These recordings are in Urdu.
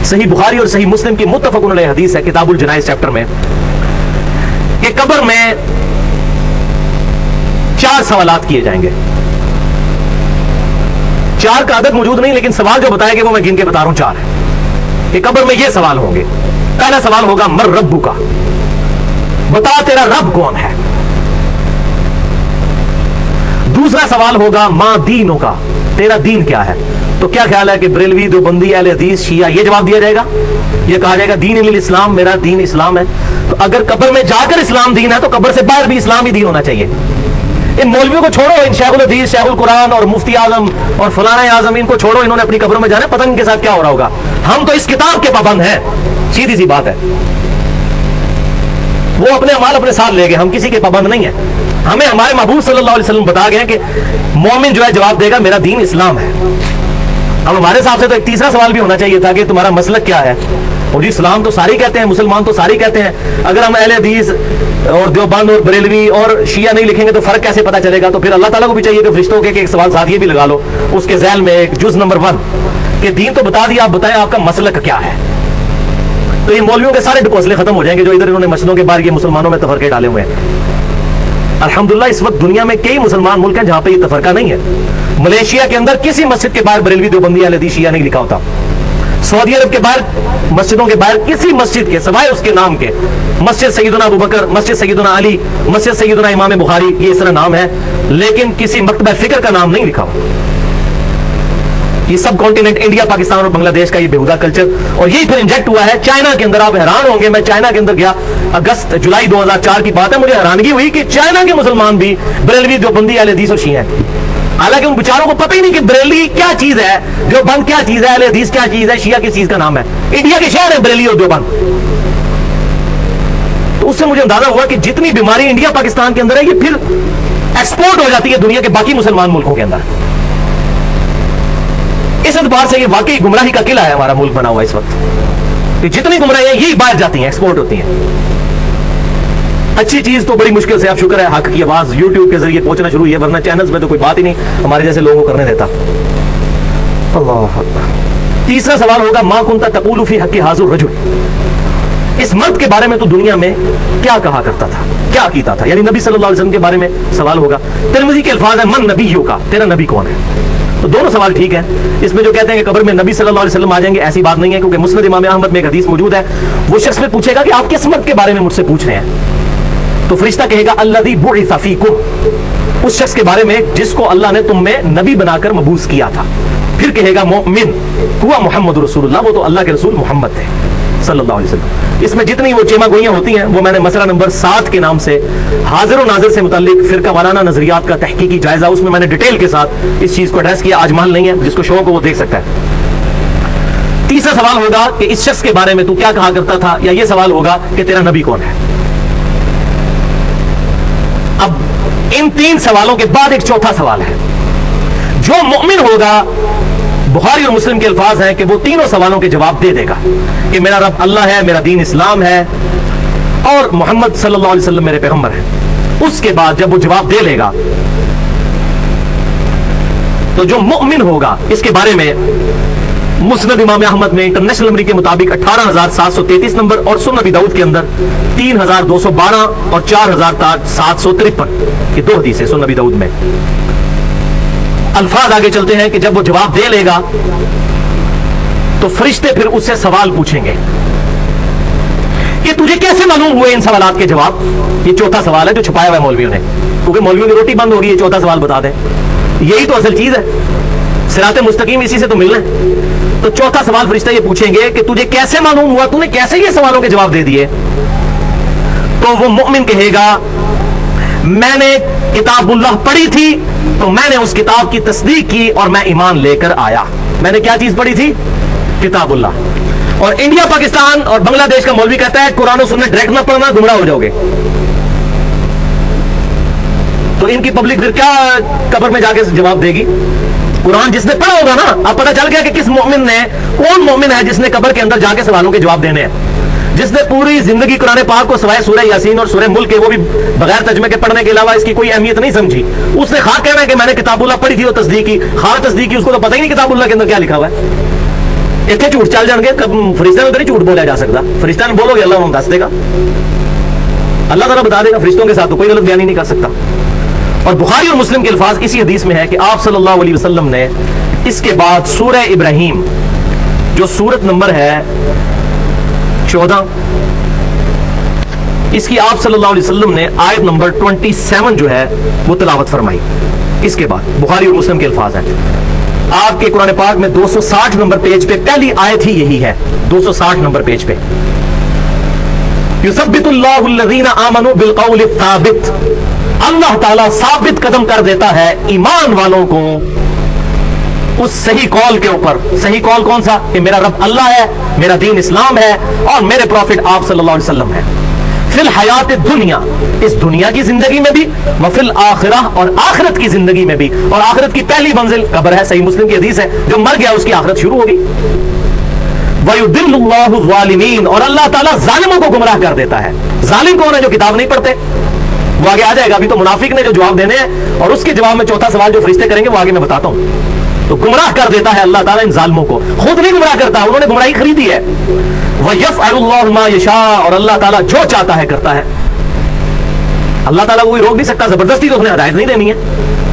صحیح بخاری اور صحیح مسلم کی متفقن علیہ حدیث ہے کتاب الجنائز چیپٹر میں کہ قبر میں 4 سوالات کیے جائیں گے. 4 کا عدد موجود نہیں لیکن سوال جو بتایا گیا وہ میں گن کے بتا رہا ہوں 4 ہے کہ قبر میں یہ سوال ہوں گے. پہلا سوال ہوگا مر ربو کا، بتا تیرا رب کون ہے. دوسرا سوال ہوگا ما دینوں کا، تیرا دین کیا ہے. تو کیا خیال ہے کہ بریلوی، دیوبندی، اہل حدیث، شیعہ یہ جواب دیا جائے گا؟ یہ کہا جائے گا دین الاسلام، میرا دین اسلام ہے. تو اگر قبر میں جا کر اسلام دین ہے تو قبر سے باہر بھی اسلام ہی دین ہونا چاہیے. ان مولویوں کو چھوڑو، ان شیخ الحدیث، شیخ القرآن اور مفتی اعظم اور فلانا اعظم، ان کو چھوڑو، انہوں نے اپنی قبروں میں جانا، پتہ ان کے ساتھ کیا ہو رہا ہوگا. ہم تو اس کتاب کے پابند ہیں، سیدھی سی بات ہے. وہ اپنے اعمال اپنے ساتھ لے گئے، ہم کسی کے پابند نہیں ہیں. ہمیں ہمارے محبوب صلی اللہ علیہ وسلم بتا گئے کہ مومن جو ہے جواب دے گا میرا دین اسلام ہے. اب ہمارے حساب سے تو ایک تیسرا سوال بھی ہونا چاہیے تھا کہ تمہارا مسلک کیا ہے. اور جی اسلام تو سارے کہتے ہیں، مسلمان تو سارے کہتے ہیں، اگر ہم اہل حدیث اور دیوبند اور بریلوی اور شیعہ نہیں لکھیں گے تو فرق کیسے پتہ چلے گا. تو پھر اللہ تعالیٰ کو بھی چاہیے کہ فرشتوں کے ایک سوال ساتھ یہ بھی لگا لو اس کے ذیل میں، ایک جز نمبر 1 کہ دین تو بتا دیا، آپ بتائیں آپ کا مسلک کیا ہے. تو یہ مولویوں کے سارے ڈپوسلے ختم ہو جائیں گے جو ادھر انہوں نے مسجدوں کے باہر یہ مسلمانوں میں تفرقے ڈالے ہوئے ہیں. الحمدللہ اس وقت دنیا میں کئی مسلمان ملک ہیں جہاں پہ یہ تفرقہ نہیں ہے. ملیشیا کے اندر کسی مسجد کے باہر بریلوی، دیوبندی، اہل حدیث، شیعہ نہیں لکھا ہوتا. سعودی عرب کے باہر مسجدوں کے باہر کسی مسجد کے سوائے اس کے نام کے، مسجد سیدنا ابوبکر، مسجد سیدنا علی، مسجد سیدنا امام بخاری، یہ اس طرح نام ہے، لیکن کسی مکتبہ فکر کا نام نہیں لکھا ہوا. یہ سب کانٹیننٹ انڈیا، پاکستان اور بنگلہ دیش کا یہ بےہودہ کلچر، اور یہی پھر انجیکٹ ہوا ہے چائنا کے اندر. آپ حیران ہوں گے، میں چائنا کے اندر گیا، جولائی 2004 کی بات ہے، مجھے حیرانگی ہوئی کہ چائنا کے مسلمان بھی بریلوی، دیوبندی، اہل حدیث اور شیعہ ہیں. حالانکہ ان بیچاروں کو پتہ ہی نہیں کہ بریلوی کیا چیز ہے، دیوبند کیا چیز ہے، اہل حدیث کیا چیز ہے، شیعہ کس چیز کا نام ہے. انڈیا کے شہر ہیں بریلوی اور دیوبند. تو اس سے مجھے اندازہ ہوا کہ جتنی بیماری انڈیا پاکستان کے اندر ہے یہ پھر ایکسپورٹ ہو جاتی ہے دنیا کے باقی مسلمان ملکوں کے اندر. اس اعتبار سے یہ واقعی گمراہی کا قلعہ ہے ہمارا ملک بنا ہوا اس وقت. کہ جتنی گمراہی ہے یہی باہر جاتی ہیں، ایکسپورٹ ہوتی ہیں. اچھی چیز تو بڑی مشکل سے، آپ شکر ہے حق کی آواز یوٹیوب کے ذریعے پہنچنا شروع ہوئی ہے، ورنہ چینلز میں تو کوئی بات ہی نہیں ہمارے جیسے لوگوں کو کرنے دیتا. اللہ اکبر. تیسرا سوال ہوگا ما کنت تقول فی حق ھذا الرجل، اس مرد کے بارے میں تو دنیا میں کیا کہا کرتا تھا، کیا کیتا تھا. یعنی نبی صلی اللہ علیہ وسلم کے بارے میں سوال ہوگا. ترمذی کے الفاظ ہیں من نبیوں کا، تیرا نبی کون ہے. تو دونوں سوال ٹھیک ہیں. اس میں جو کہتے ہیں کہ قبر میں نبی صلی اللہ علیہ وسلم آ جائیں گے، ایسی بات نہیں ہے، کیونکہ مسند امام احمد میں ایک حدیث موجود ہے. وہ شخص میں پوچھے گا کہ آپ کس مرد کے بارے میں مجھ سے پوچھ رہے ہیں. تو فرشتہ کہے گا الذی بعث فیکم، اس شخص کے بارے میں جس کو اللہ نے تم میں نبی بنا کر مبعوث کیا تھا. پھر کہے گا مومن ہوا محمد رسول اللہ، وہ تو اللہ کے رسول محمد تھے صلی اللہ علیہ وسلم. اس میں جتنی وہ چیما گوئیاں ہوتی ہیں وہ میں نے مسئلہ نمبر 7 کے نام سے حاضر و ناظر سے متعلق فرقہ وارانہ نظریات کا تحقیقی جائزہ، اس میں میں نے ڈیٹیل کے ساتھ اس چیز کو ایڈریس کیا. آج محل نہیں ہے، جس کو شوق ہو وہ دیکھ سکتا ہے. تیسرا سوال ہوگا کہ اس شخص کے بارے میں تو کیا کہا کرتا تھا، یا یہ سوال ہوگا کہ تیرا نبی کون ہے. اب ان 3 سوالوں کے بعد ایک چوتھا سوال ہے. جو مومن ہوگا، بخاری اور مسلم کے الفاظ ہیں کہ وہ تینوں سوالوں کے جواب دے دے گا کہ میرا رب اللہ ہے، میرا دین اسلام ہے، اور محمد صلی اللہ علیہ وسلم میرے پیغمبر ہیں. اس کے بعد جب وہ جواب دے لے گا تو جو مومن ہوگا اس کے بارے میں مسند امام احمد میں انٹرنیشنل نمبر کے مطابق 18733 نمبر، اور سنن ابی داؤد کے اندر 3212 اور 4753، یہ 2 حدیث ہیں سنن ابی داؤد میں. الفاظ آگے چلتے ہیں کہ جب وہ جواب دے لے گا تو فرشتے پھر اس سے سوال پوچھیں گے کہ تجھے کیسے معلوم ہوئے ان سوالات کے جواب. یہ چوتھا سوال ہے جو چھپایا ہوا ہے مولویوں نے، کیونکہ مولویوں کی روٹی بند ہوگی. یہ چوتھا سوال بتا دیں، یہی تو اصل چیز ہے، صراط مستقیم اسی سے تو ملنا ہے. تو چوتھا سوال فرشتے یہ پوچھیں گے کہ تجھے کیسے معلوم ہوا، تو نے کیسے یہ سوالوں کے جواب دے دیے. تو وہ مومن کہے گا میں نے کتاب اللہ پڑھی تھی تو میں نے اس کتاب کی تصدیق کی اور میں ایمان لے کر آیا. میں نے کیا چیز پڑھی تھی؟ کتاب اللہ. اور انڈیا، پاکستان اور بنگلہ دیش کا مولوی کہتا ہے قرآن و سنت ڈائریکٹ نہ پڑھنا، گمراہ ہو جاؤ گے. تو ان کی پبلک پھر کیا قبر میں جا کے جواب دے گی؟ قرآن جس نے پڑھا ہوگا نا، اب پتہ چل گیا کہ کس مومن نے، کون مومن ہے جس نے قبر کے اندر جا کے سوالوں کے جواب دینے ہیں. جس نے پوری زندگی قرآن پاک کو سوائے سورہ یاسین اور سورہ ملک کے، وہ بھی بغیر ترجمے کے پڑھنے کے علاوہ اس کی کوئی اہمیت نہیں سمجھی. اس نے خواہ کہنا ہے کہ میں نے کتاب اللہ پڑھی تھی اور تصدیق کی، خواہ تصدیق کی، اس کو تو پتہ ہی نہیں کتاب اللہ کے اندر کیا لکھا ہوا ہے. اتنے جھوٹ چل جان گے, فرشتوں میں تو نہیں جھوٹ بولا جا سکتا. فرشتہ نے بولو گے اللہ انہوں دس دے گا, اللہ تعالیٰ بتا دے گا. فرشتوں کے ساتھ تو کوئی غلط بیانی نہیں کر سکتا. اور بخاری اور مسلم کے الفاظ اسی حدیث میں ہے کہ آپ صلی اللہ علیہ وسلم نے اس کے بعد سورہ ابراہیم جو سورت نمبر ہے 14, اس کی آپ صلی اللہ علیہ وسلم نے آیت نمبر 27 جو ہے وہ تلاوت فرمائی. اس کے بعد بخاری اور مسلم کے الفاظ ہیں. آپ کے قرآن پاک میں 260 نمبر پیج پہ پہلی آیت ہی یہی ہے. 260 نمبر پیج پہ یثبت اللہ الذین آمنوا بالقول الثابت, اللہ تعالیٰ ثابت قدم کر دیتا ہے ایمان والوں کو اس صحیح قول کے اوپر. صحیح قول کون سا؟ کہ میرا رب اللہ ہے, میرا دین اسلام ہے, اور میرے پروفٹ آپ صلی اللہ علیہ وسلم ہے. فی الحیات دنیا, اس دنیا کی زندگی میں بھی, وفی الآخرہ, اور آخرت کی زندگی میں بھی. اور آخرت کی پہلی منزل قبر ہے. صحیح مسلم کی حدیث ہے, جو مر گیا اس کی آخرت شروع ہوگی. وَيُضِلُّ اللَّهُ الظَّالِمِينَ, اور اللہ تعالیٰ ظالموں کو گمراہ کر دیتا ہے. ظالم کون ہے؟ جو کتاب نہیں پڑھتے. وہ آگے آ جائے گا. ابھی تو منافق نے جو جواب دینے ہیں, اور اس کے جواب میں چوتھا سوال جو فرشتے کریں گے وہ آگے میں بتاتا ہوں. تو گمراہ کر دیتا ہے اللہ تعالیٰ ان ظالموں کو. خود نہیں گمراہ کرتا, انہوں نے گمراہی خریدی ہے. وَيَفْعَلُ اللَّهُ مَا يَشَاءُ, اور اللہ تعالیٰ جو چاہتا ہے کرتا ہے. اللہ تعالیٰ کوئی روک نہیں سکتا, زبردستی تو اس نے ہدایت نہیں دینی ہے.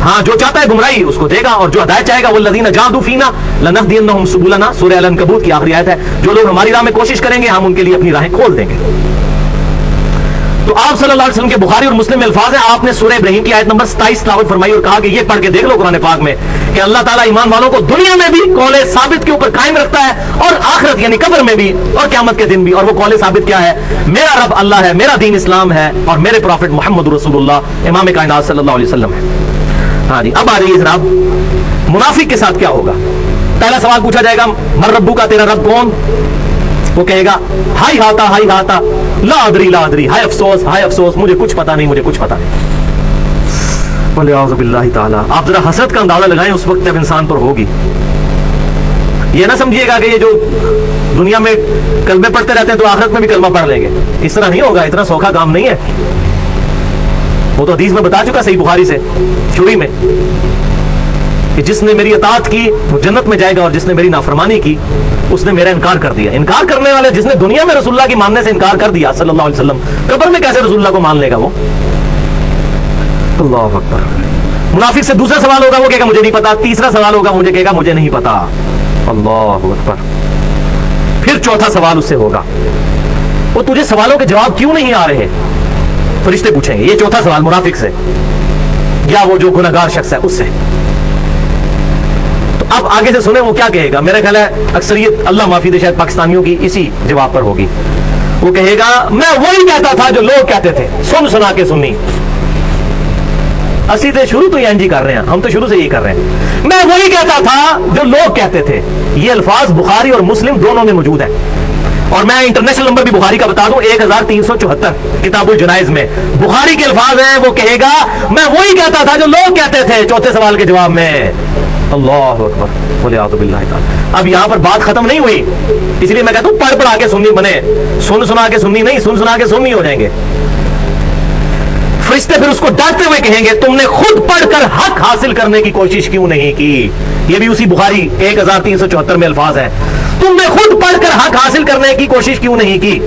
ہاں جو چاہتا ہے گمراہی اس کو دے گا, اور جو ہدایت چاہے گا وَالَّذِينَ جَاهَدُوا فِينَا لَنَهْدِيَنَّهُمْ سُبُلَنَا, سورہ العنکبوت کی آخری آیت ہے. جو لوگ ہماری راہ میں کوشش کریں گے ہم ان کے لیے اپنی راہیں کھول دیں گے. تو آپ صلی اللہ علیہ وسلم کے بخاری اور مسلم میں الفاظ ہیں. آپ نے سورہ ابراہیم کی آیت نمبر 27 تلاوت فرمائی اور کہا کہ یہ پڑھ کے دیکھ لو قرآن پاک میں کہ اللہ تعالیٰ ایمان والوں کو دنیا میں بھی قول ثابت کے اوپر قائم رکھتا ہے, اور آخرت یعنی قبر میں بھی, اور قیامت کے دن بھی. اور وہ قول ثابت کیا ہے؟ میرا رب اللہ ہے, میرا دین اسلام ہے, اور میرے پروفٹ محمد رسول اللہ امام کائنات صلی اللہ علیہ وسلم ہے. ہاں جی, اب آ رہی ہے جناب منافق کے ساتھ کیا ہوگا. پہلا سوال پوچھا جائے گا من ربو کا, تیرا رب کون؟ وہ کہے گا ہائی ہاتا لا ادری لا ادری, ہائے افسوس مجھے کچھ پتا نہیں, مجھے کچھ پتا نہیں. وَلِعَوْذُ بِاللَّهِ تعالیٰ. آپ ذرا حسرت کا اندازہ لگائیں اس وقت جب انسان پر ہوگی. یہ نہ سمجھیے گا کہ یہ جو دنیا میں کلمے پڑھتے رہتے ہیں تو آخرت میں بھی کلمہ پڑھ لیں گے. اس طرح نہیں ہوگا, اتنا سوکھا کام نہیں ہے. وہ تو حدیث میں بتا چکا صحیح بخاری سے شروع میں کہ جس نے میری اطاعت کی وہ جنت میں جائے گا, اور جس نے میری نافرمانی کی اس نے میرا انکار کر دیا. انکار کرنے والے, جس نے دنیا میں رسول اللہ کی ماننے سے انکار کر دیا صلی اللہ علیہ وسلم, قبر میں کیسے رسول اللہ کو مان لے گا وہ؟ اللہ اکبر. منافق سے دوسرا سوال ہوگا, وہ کہے گا مجھے نہیں پتا. تیسرا سوال ہوگا, مجھے کہے گا مجھے نہیں پتا. اللہ اکبر. پھر چوتھا سوال اس سے ہوگا, وہ تجھے سوالوں کے جواب کیوں نہیں آ رہے؟ فرشتے پوچھیں گے. یہ چوتھا سوال منافق سے, یا وہ جو گنہگار شخص ہے اس سے. تو اب آگے سے سنیں وہ کیا کہے گا. میرا خیال ہے اکثریت اللہ معافی دے شاید پاکستانیوں کی اسی جواب پر ہوگی. وہ کہے گا میں وہی کہتا تھا جو لوگ کہتے تھے, سن سنا کے سنی. اسی تو شروع تو یہ کر رہے ہیں, ہم تو شروع سے یہی کر رہے ہیں. میں وہی کہتا تھا جو لوگ کہتے تھے. یہ الفاظ بخاری اور مسلم دونوں میں موجود ہیں, اور میں انٹرنیشنل نمبر بھی بخاری کا بتا دوں 1374 کتاب الجنائز میں بخاری کے الفاظ ہیں. وہ کہے گا میں وہی کہتا تھا جو لوگ کہتے تھے چوتھے سوال کے جواب میں. اللہ اکبر. وَلِعَوْذُ بِاللَّهِ تعالیٰ. اب یہاں پر بات ختم نہیں ہوئی, اس لیے میں کہتا ہوں پڑھ پڑھا کے سننی بنے, سن سنا کے سننی نہیں, سن سنا کے سننی ہو جائیں گے. فرشتے پھر اس کو ڈانٹتے ہوئے کہیں گے تم نے خود پڑھ کر حق حاصل کرنے کی کوشش کیوں نہیں کی. یہ بھی اسی بخاری 1374 میں الفاظ ہے. تم نے خود پڑھ کر حق حاصل کرنے کی کوشش کیوں نہیں کی.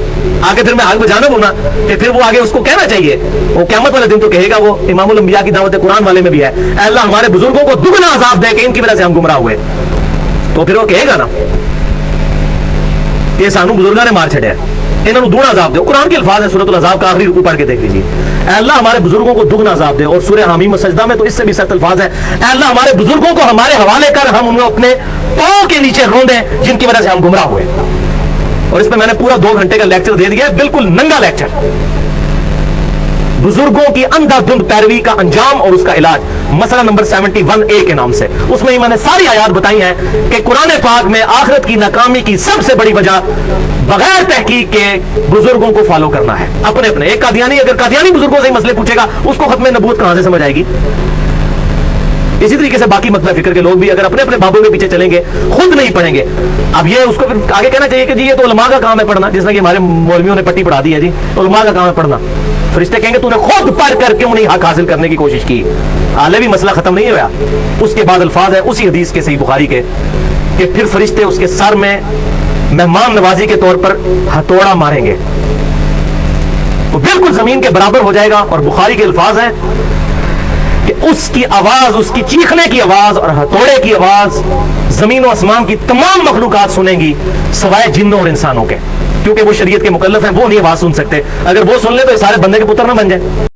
آگے پھر میں حق بجانا ہوں نا, کہ پھر وہ آگے اس کو کہنا چاہیے. وہ قیامت والے دن تو کہے گا, وہ امام الانبیاء کی دعوت قرآن والے میں بھی ہے, اے اللہ ہمارے بزرگوں کو دگنا عذاب دے کہ ان کی وجہ سے ہم گمراہ ہوئے. تو پھر وہ کہے گا نا کہ سانو بزرگوں نے مار چھڑیا, انہوں نے دگنا عذاب دے. قرآن کے الفاظ ہیں سورۃ العذاب کا آخری رکوع پڑھ کے دیکھ لیجیے. اے اللہ ہمارے بزرگوں کو دگنا عذاب دے. اور سورہ حمیم السجدہ میں تو اس سے بھی سخت الفاظ ہیں, اے اللہ ہمارے بزرگوں کو ہمارے حوالے کر, ہم انہیں اپنے پاؤں کے نیچے روندیں جن کی وجہ سے ہم گمراہ ہوئے. اور اس میں نے پورا 2 گھنٹے کا لیکچر دے دیا ہے, بالکل ننگا لیکچر, بزرگوں کی اندھا دھند پیروی کا انجام اور اس کا علاج, مسئلہ نمبر 71A کے نام سے. اس میں میں نے ساری آیات بتائی ہیں کہ قرآن پاک میں آخرت کی ناکامی کی سب سے بڑی وجہ بغیر تحقیق کے بزرگوں کو فالو کرنا ہے. اپنے اپنے ایک قادیانی اگر قادیانی بزرگوں سے ہی مسئلے پوچھے گا اس کو ختم نبوت کہاں سے سمجھ آئے گی. اسی طریقے سے باقی مطلب فکر کے لوگ بھی اگر اپنے اپنے بابوں کے پیچھے چلیں گے, خود نہیں پڑھیں گے. اب یہ اس کو پھر آگے کہنا چاہیے کہ جی یہ تو علماء کا کام ہے پڑھنا, جس طرح کہ ہمارے مولویوں نے پٹی پڑھا دی ہے, جی علماء کا کام ہے پڑھنا. فرشتے کہیں گے تو نے خود پڑھ کر کیوں نہیں حق حاصل کرنے کی کوشش کی. حالے بھی مسئلہ ختم نہیں ہوا. اس کے بعد الفاظ ہے اسی حدیث کے صحیح بخاری کے کہ پھر فرشتے اس کے سر میں مہمان نوازی کے طور پر ہتھوڑا ماریں گے، وہ بالکل زمین کے برابر ہو جائے گا، اور بخاری کے الفاظ ہیں کہ اس کی آواز، اس کی چیخنے کی آواز اور ہتھوڑے کی آواز زمین و آسمان کی تمام مخلوقات سنیں گی سوائے جنوں اور انسانوں کے، کیونکہ وہ شریعت کے مکلف ہیں، وہ نہیں آواز سن سکتے، اگر وہ سن لے تو یہ سارے بندے کے پتر نہ بن جائیں۔